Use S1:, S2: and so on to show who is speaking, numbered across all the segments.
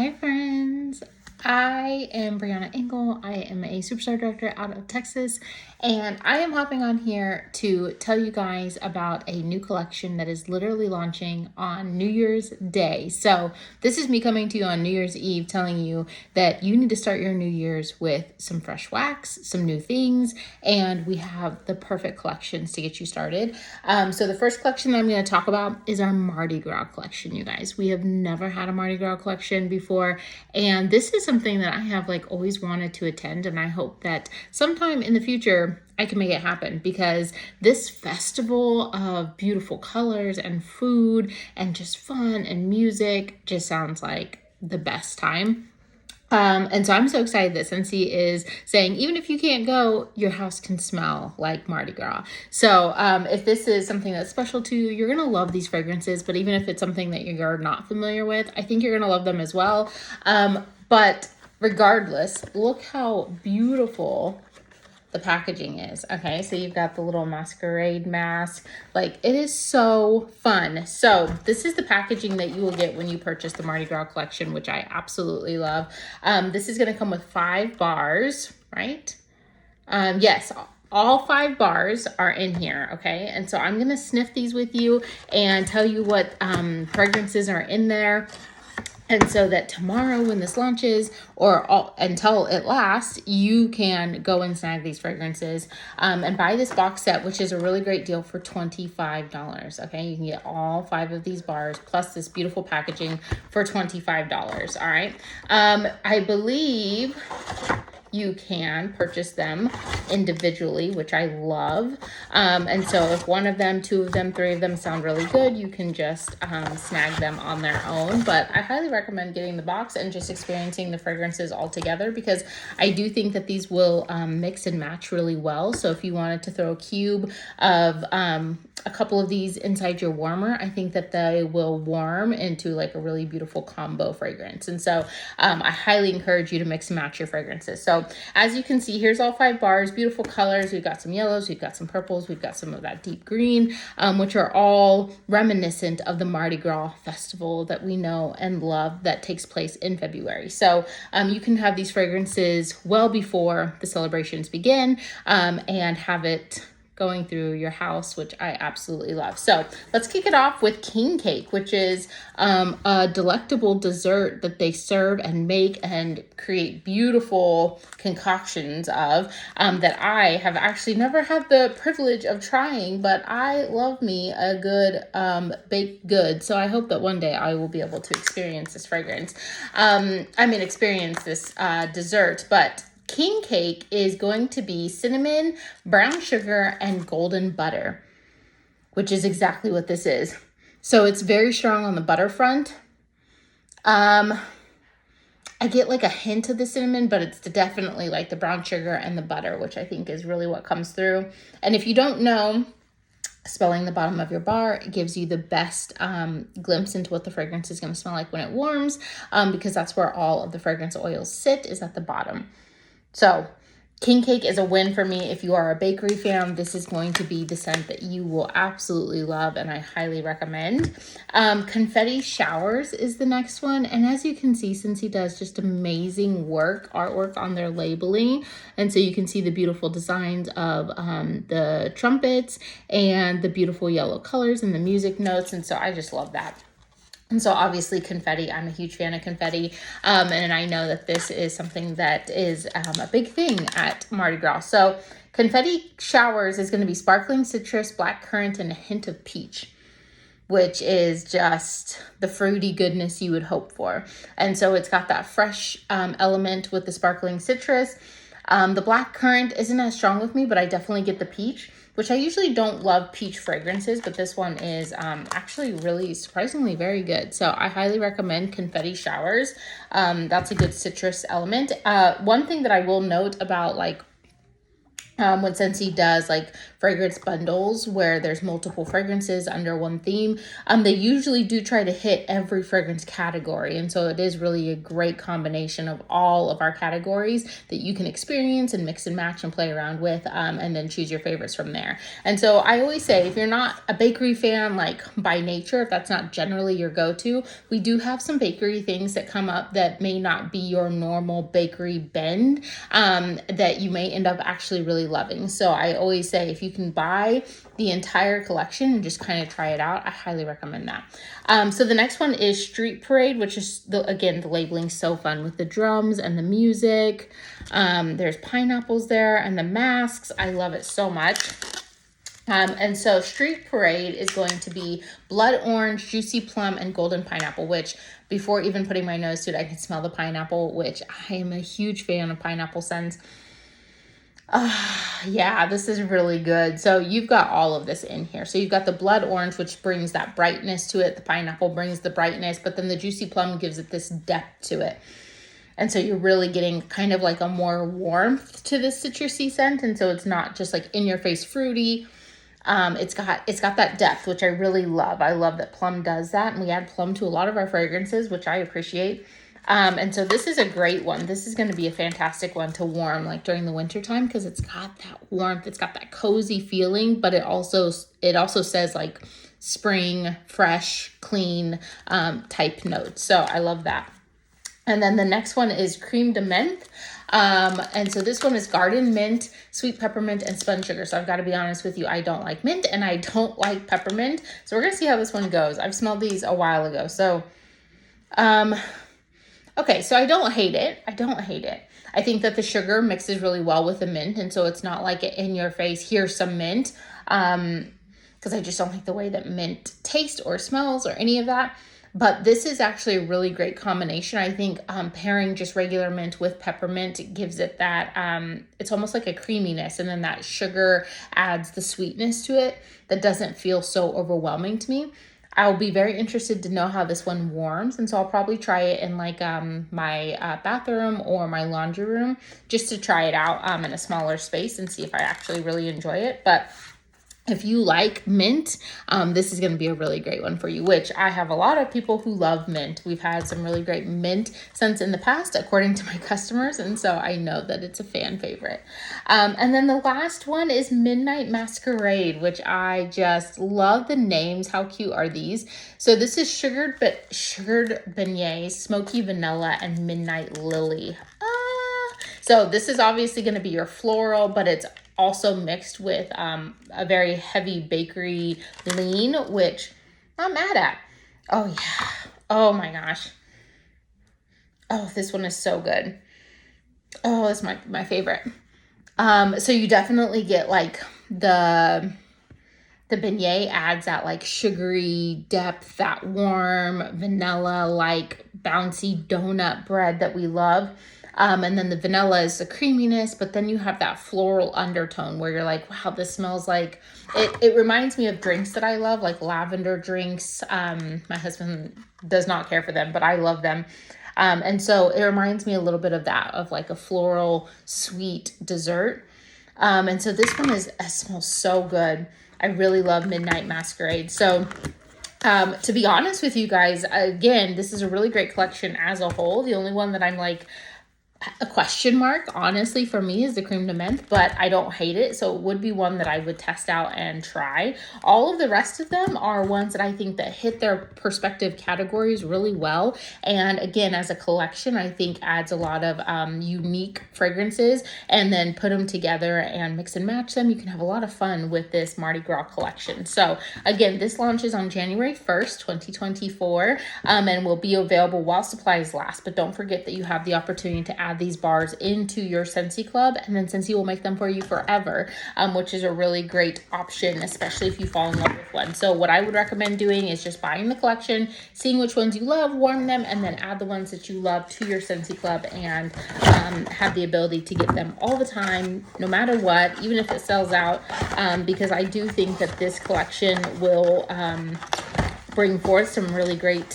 S1: Hi friends, I am Brianna Engel. I am a superstar director out of Texas, and I am hopping on here to tell you guys about a new collection that is literally launching on New Year's Day. So this is me coming to you on New Year's Eve telling you that you need to start your New Year's with some fresh wax, some new things, and we have the perfect collections to get you started. So the first collection that I'm going to talk about is our Mardi Gras collection, you guys. We have never had a Mardi Gras collection before, and this is something that I have always wanted to attend, and I hope that sometime in the future I can make it happen, because this festival of beautiful colors and food and just fun and music just sounds like the best time. And so I'm so excited that Scentsy is saying, even if you can't go, your house can smell like Mardi Gras. So if this is something that's special to you, you're going to love these fragrances. But even if it's something that you're not familiar with, I think you're going to love them as well. But regardless, look how beautiful the packaging is. Okay, so you've got the little masquerade mask. It is so fun. So this is the packaging that you will get when you purchase the Mardi Gras collection, which I absolutely love. This is going to come with 5 bars, right? Yes, all 5 bars are in here, okay? And so I'm going to sniff these with you and tell you what fragrances are in there. And so that tomorrow when this launches, or until it lasts, you can go and snag these fragrances and buy this box set, which is a really great deal for $25. Okay, you can get all 5 of these bars plus this beautiful packaging for $25. All right, I believe you can purchase them individually, which I love. And so if 1 of them, 2 of them, 3 of them sound really good, you can just snag them on their own. But I highly recommend getting the box and just experiencing the fragrances all together, because I do think that these will mix and match really well. So if you wanted to throw a cube of a couple of these inside your warmer, I think that they will warm into a really beautiful combo fragrance. And so I highly encourage you to mix and match your fragrances. So as you can see, here's all 5 bars, beautiful colors. We've got some yellows, we've got some purples, we've got some of that deep green, which are all reminiscent of the Mardi Gras festival that we know and love that takes place in February. So you can have these fragrances well before the celebrations begin and have it going through your house, which I absolutely love. So let's kick it off with king cake, which is a delectable dessert that they serve and make and create beautiful concoctions of that I have actually never had the privilege of trying, but I love me a good baked good. So I hope that one day I will be able to experience this fragrance. Experience this dessert, but king cake is going to be cinnamon, brown sugar, and golden butter, which is exactly what this is. So it's very strong on the butter front. I get a hint of the cinnamon, but it's definitely the brown sugar and the butter, which I think is really what comes through. And if you don't know, spelling the bottom of your bar, it gives you the best glimpse into what the fragrance is going to smell like when it warms, because that's where all of the fragrance oils sit, is at the bottom. So king cake is a win for me. If you are a bakery fan, this is going to be the scent that you will absolutely love, and I highly recommend. Confetti Showers is the next one. And as you can see, Scentsy does just amazing artwork on their labeling. And so you can see the beautiful designs of the trumpets and the beautiful yellow colors and the music notes. And so I just love that. And so obviously confetti, I'm a huge fan of confetti. And I know that this is something that is a big thing at Mardi Gras. So confetti showers is going to be sparkling citrus, black currant, and a hint of peach, which is just the fruity goodness you would hope for. And so it's got that fresh element with the sparkling citrus. The black currant isn't as strong with me, but I definitely get the peach, which I usually don't love peach fragrances, but this one is actually really surprisingly very good. So I highly recommend confetti showers. That's a good citrus element. One thing that I will note about when Scentsy does fragrance bundles where there's multiple fragrances under one theme. They usually do try to hit every fragrance category. And so it is really a great combination of all of our categories that you can experience and mix and match and play around with, and then choose your favorites from there. And so I always say, if you're not a bakery fan, like by nature, if that's not generally your go-to, we do have some bakery things that come up that may not be your normal bakery bend, that you may end up actually really loving. So I always say, if you can buy the entire collection and just kind of try it out, I highly recommend that. So the next one is Street Parade, which is, again, the labeling's so fun with the drums and the music. There's pineapples there and the masks. I love it so much. And so Street Parade is going to be blood orange, juicy plum, and golden pineapple, which before even putting my nose to it, I can smell the pineapple, which I am a huge fan of pineapple scents. Yeah, this is really good. So you've got all of this in here. So you've got the blood orange, which brings that brightness to it. The pineapple brings the brightness, but then the juicy plum gives it this depth to it. And so you're really getting kind of like a more warmth to this citrusy scent. And so it's not just like in your face fruity. It's got that depth, which I really love. I love that plum does that. And we add plum to a lot of our fragrances, which I appreciate. And so this is a great one. This is going to be a fantastic one to warm like during the winter time, because it's got that warmth. It's got that cozy feeling, but it also says like spring, fresh, clean, type notes. So I love that. And then the next one is Crème de Menthe. And so this one is garden mint, sweet peppermint, and spun sugar. So I've got to be honest with you, I don't like mint and I don't like peppermint. So we're going to see how this one goes. I've smelled these a while ago. So, okay, so I don't hate it. I think that the sugar mixes really well with the mint. And so it's not like in your face, here's some mint. Because I just don't like the way that mint tastes or smells or any of that. But this is actually a really great combination. I think pairing just regular mint with peppermint gives it that, it's almost like a creaminess. And then that sugar adds the sweetness to it that doesn't feel so overwhelming to me. I'll be very interested to know how this one warms. And so I'll probably try it in like my bathroom or my laundry room just to try it out in a smaller space and see if I actually really enjoy it. But if you like mint, this is going to be a really great one for you, which I have a lot of people who love mint. We've had some really great mint scents in the past, according to my customers. And so I know that it's a fan favorite. And then the last one is Midnight Masquerade, which I just love the names. How cute are these? So this is sugared beignets, smoky vanilla, and midnight lily. So this is obviously going to be your floral, but it's also mixed with a very heavy bakery lean, which I'm not mad at. Oh yeah. Oh my gosh. Oh, this one is so good. Oh, it's my favorite. So you definitely get like the beignet adds that like sugary depth, that warm vanilla, like bouncy donut bread that we love. And then the vanilla is the creaminess, but then you have that floral undertone where you're like, wow, this smells like, it reminds me of drinks that I love, like lavender drinks. My husband does not care for them, but I love them. And so it reminds me a little bit of that, of like a floral sweet dessert. And so this one it smells so good. I really love Midnight Masquerade. So to be honest with you guys, again, this is a really great collection as a whole. The only one that I'm like, a question mark, honestly, for me is the Crème de Menthe, but I don't hate it. So it would be one that I would test out and try. All of the rest of them are ones that I think that hit their perspective categories really well. And again, as a collection, I think adds a lot of unique fragrances, and then put them together and mix and match them. You can have a lot of fun with this Mardi Gras collection. So again, this launches on January 1st, 2024, and will be available while supplies last. But don't forget that you have the opportunity to add these bars into your Scentsy Club, and then Scentsy will make them for you forever, which is a really great option, especially if you fall in love with one. So what I would recommend doing is just buying the collection, seeing which ones you love, warm them, and then add the ones that you love to your Scentsy Club, and have the ability to get them all the time, no matter what, even if it sells out, because I do think that this collection will bring forth some really great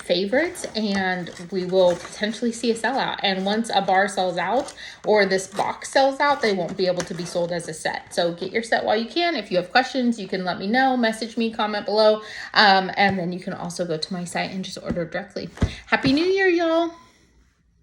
S1: favorites, and we will potentially see a sellout. And once a bar sells out or this box sells out, they won't be able to be sold as a set. So get your set while you can. If you have questions, you can let me know, message me, comment below, and then you can also go to my site and just order directly. Happy New Year, y'all.